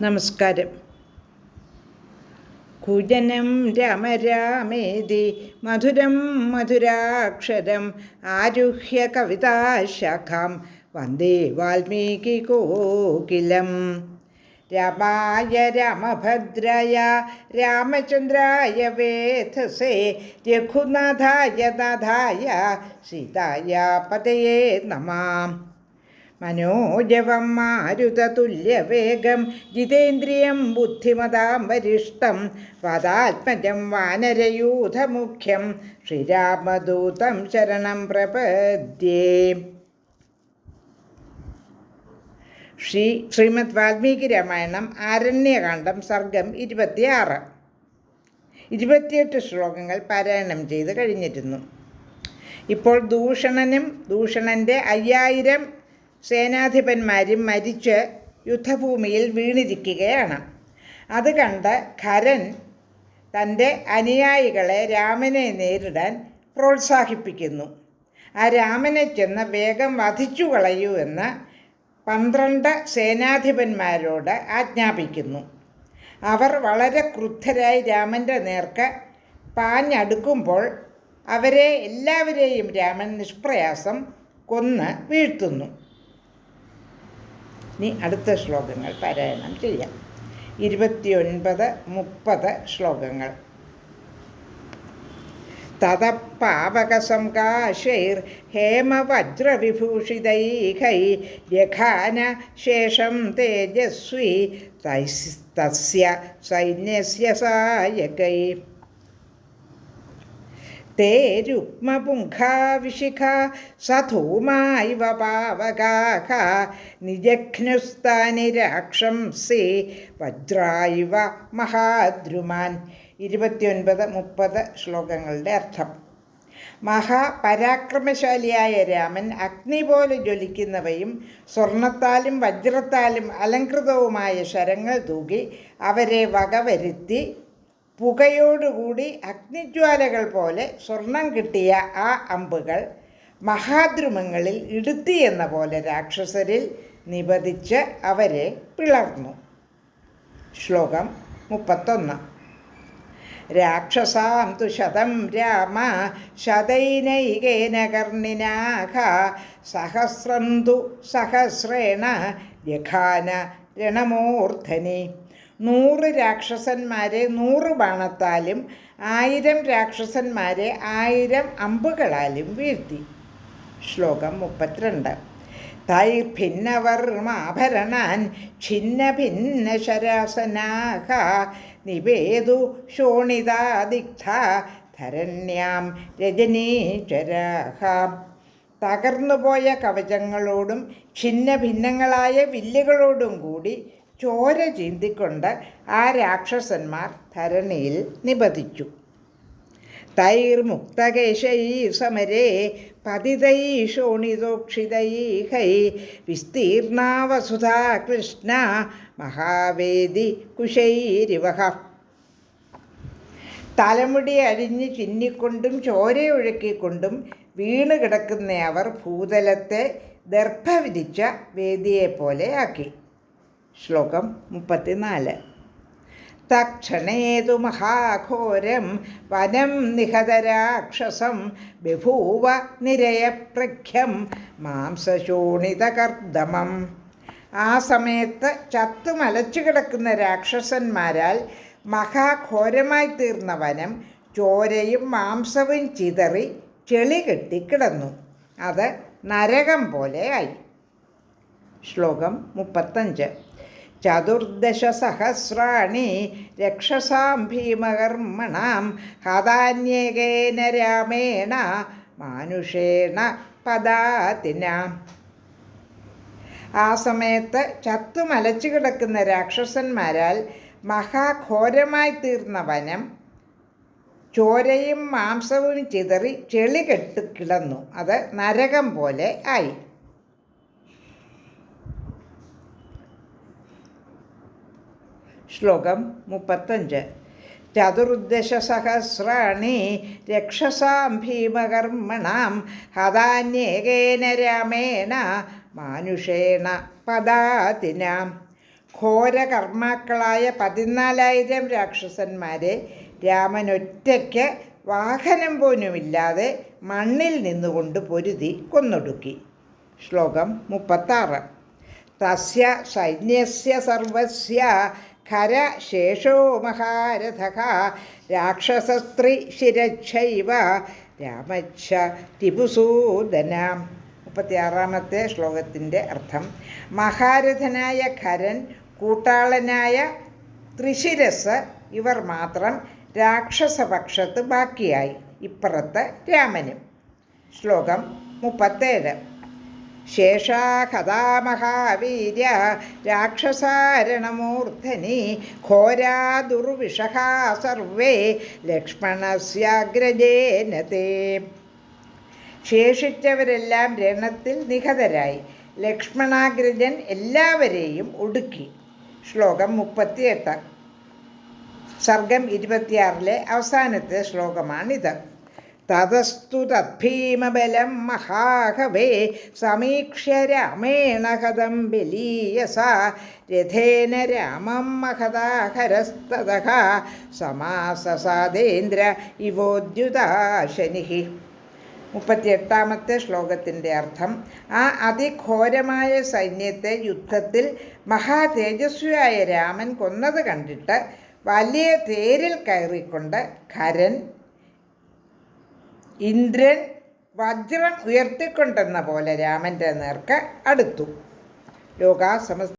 നമസ്കാരം. കുജനം രാമരാമേതി മധുരം മധുരാക്ഷരം ആരുഹ്യ കവിതാശാഖാം വന്ദേ വാൽമീകി കോകിലം. രാമായ രാമഭദ്രായ രാമചന്ദ്രായ വേധസേ രഘുനാഥായ നാഥായ സീതായ പതയേ നമഃ. മനോജവം മാരുതതുല്യവേഗം ജിതേന്ദ്രിയം ബുദ്ധിമതാം വരിഷ്ടം വാതാത്മജം വാനരയൂഥമുഖ്യം ശ്രീരാമദൂതം ശരണം പ്രപദ്യേ. ശ്രീമദ് വാൽമീകി രാമായണം ആരണ്യകാന്ഡം സർഗം 26. 28 ശ്ലോകങ്ങൾ പാരായണം ചെയ്ത് കഴിഞ്ഞിരുന്നു. ഇപ്പോൾ ദൂഷണൻ്റെ 5000 സേനാധിപന്മാരും മരിച്ച് യുദ്ധഭൂമിയിൽ വീണിരിക്കുകയാണ്. അത് കണ്ട് ഖരൻ തൻ്റെ അനുയായികളെ രാമനെ നേരിടാൻ പ്രോത്സാഹിപ്പിക്കുന്നു. ആ രാമനെ ചെന്ന് വേഗം വധിച്ചു കളയൂ എന്ന് 12 സേനാധിപന്മാരോട് ആജ്ഞാപിക്കുന്നു. അവർ വളരെ ക്രുദ്ധരായി രാമൻ്റെ നേർക്ക് പാഞ്ഞടുക്കുമ്പോൾ അവരെ എല്ലാവരെയും രാമൻ നിഷ്പ്രയാസം കൊന്ന് വീഴ്ത്തുന്നു. ഇനി അടുത്ത ശ്ലോകങ്ങൾ പാരായണം ചെയ്യാം. 29, 30 ശ്ലോകങ്ങൾ. തതഃപാവകസംകാശൈർ ഹേമവജ്രവിഭൂഷിതൈഃ ജഘാന ശേഷം തേജസ്വി തസ്യ സൈന്യസ്യ സായകൈ. തേ രുക്മപുംഖാവിശിഖാ സധൂമാ ഇവ പാവകാഃ നിജഘ്നുസ്താനി രാക്ഷംസി വജ്രായിവ മഹാദ്രുമാൻ. 29, 30 ശ്ലോകങ്ങളുടെ അർത്ഥം. മഹാപരാക്രമശാലിയായ രാമൻ അഗ്നി പോലെ ജ്വലിക്കുന്നവയും സ്വർണത്താലും വജ്രത്താലും അലങ്കൃതവുമായ ശരങ്ങൾ തൂകി അവരെ വകവരുത്തി പുകയോടുകൂടി അഗ്നിജ്വാലകൾ പോലെ സ്വർണം കിട്ടിയ ആ അമ്പുകൾ മഹാദ്രുമങ്ങളിൽ ഇടുത്തി എന്ന പോലെ രാക്ഷസരിൽ നിപതിച്ച് അവരെ പിളർന്നു. ശ്ലോകം 31. രാക്ഷസാം തു ശതം രാമ ശതൈനൈകേന കർണിനാഃ സഹസ്രം തു സഹസ്രേണ ജഘാന രണമൂർധനി. 100 രാക്ഷസന്മാരെ 100 ബാണത്താലും 1000 രാക്ഷസന്മാരെ 1000 അമ്പുകളാലും വീഴ്ത്തി. ശ്ലോകം 32. തൈർഭിന്നവർമാഭരണാൻ ഛിന്ന ഭിന്ന ശരാസനാഃ നിവേദു ശോണിതാദിഗ്ധ ധരണ്യാം രജനീശ്വരാഃ. തകർന്നുപോയ കവചങ്ങളോടും ഛിന്ന ഭിന്നങ്ങളായ വില്ലുകളോടും കൂടി ചോര ചീന്തിക്കൊണ്ട് ആ രാക്ഷസന്മാർ ധരണിയിൽ നിപതിച്ചു. തൈർമുക്തകേശൈ സമരേ പതിതൈ ശോണിതോക്ഷിതൈഃ വിസ്തീർണാ വസുധാ കൃഷ്ണ മഹാവേദി കുശൈരിവഃ. തലമുടി അരിഞ്ഞ് ചിന്നിക്കൊണ്ടും ചോരയൊഴുക്കിക്കൊണ്ടും വീണ് കിടക്കുന്ന അവർ ഭൂതലത്തെ ദർഭ വിരിച്ച വേദിയെപ്പോലെ ആക്കി. ശ്ലോകം 34. തക്ഷണേതു മഹാഘോരം വനം നിഹതരാക്ഷസം ബഭൂവ നിരയപ്രഖ്യം മാംസശോണിതകർദമം. ആ സമയത്ത് ചത്തുമലച്ചു കിടക്കുന്ന രാക്ഷസന്മാരാൽ മഹാഘോരമായി തീർന്ന വനം ചോരയും മാംസവും ചിതറി ചെളി കെട്ടിക്കിടന്നു. അത് നരകം പോലെയായി. ശ്ലോകം 35. ചതുർദശ സഹസ്രാണി രക്ഷസാം ഭീമകർമ്മണാം ഹതാന്യേകേന രാമേണ മാനുഷേണ പദാതിന. ആ സമയത്ത് ചത്തുമലച്ചു കിടക്കുന്ന രാക്ഷസന്മാരാൽ മഹാഘോരമായി തീർന്ന വനം ചോരയും മാംസവും ചിതറി ചെളി കെട്ടിക്കിടന്നു. അത് നരകം പോലെ ആയി. ശ്ലോകം 35. ചതുർദശ സഹസ്രാണി രക്ഷസാം ഭീമകർമ്മണാം ഹതാന്യേകേന രാമേണ മാനുഷേണ പദാതിന. ഘോരകർമാക്കളായ 14,000 രാക്ഷസന്മാരെ രാമൻ ഒറ്റയ്ക്ക് വാഹനം പോലുമില്ലാതെ മണ്ണിൽ നിന്നുകൊണ്ട് പൊരുതി കൊന്നൊടുക്കി. ശ്ലോകം 36. തസ്യ സൈന്യസ്യ സർവസ്യ ഖരശേഷോ മഹാരഥഃ രാക്ഷസസ്ത്രീശിരച്ഛൈവ രാമച്ഛ രിപുസൂദന. 36-ാമത്തെ ശ്ലോകത്തിൻ്റെ അർത്ഥം: മഹാരഥനായ ഖരൻ, കൂട്ടാളനായ ത്രിശിരസ് ഇവർ മാത്രം രാക്ഷസപക്ഷത്ത് ബാക്കിയായി, ഇപ്പുറത്ത് രാമനും. ശ്ലോകം 37. ശേഷാഹതാ മഹാവീര്യ രാക്ഷസാരണമൂർധനി ഘോരാ ദുർവിഷഹാ സർവേ ലക്ഷ്മണസ്യാഗ്രജേന തേ. ശേഷിച്ചവരെല്ലാം രണത്തിൽ നിഹതരായി. ലക്ഷ്മണാഗ്രജൻ എല്ലാവരെയും ഒടുക്കി. ശ്ലോകം 38. സർഗം 26-ലെ അവസാനത്തെ ശ്ലോകമാണിത്. തതസ്തു തദ്ഭീമബലം മഹാഹവേ സമീക്ഷ്യ രാമേണ ഹതം ബലീയസ രഥേന രാമം മഹതാഹരസ്തതഃ സമാസസാദേന്ദ്ര ഇവോദ്യുതാശനിഃ. 38-ാമത്തെ ശ്ലോകത്തിൻ്റെ അർത്ഥം: ആ അതിഘോരമായ സൈന്യത്തെ യുദ്ധത്തിൽ മഹാതേജസ്വിയായ രാമൻ കൊന്നത് കണ്ടിട്ട് വലിയ തേരിൽ കയറിക്കൊണ്ട് ഖരൻ, ഇന്ദ്രൻ വജ്രം ഉയർത്തിക്കൊണ്ടെന്ന പോലെ രാമൻ്റെ നേർക്ക് അടുത്തു. ലോകാ സമസ്ത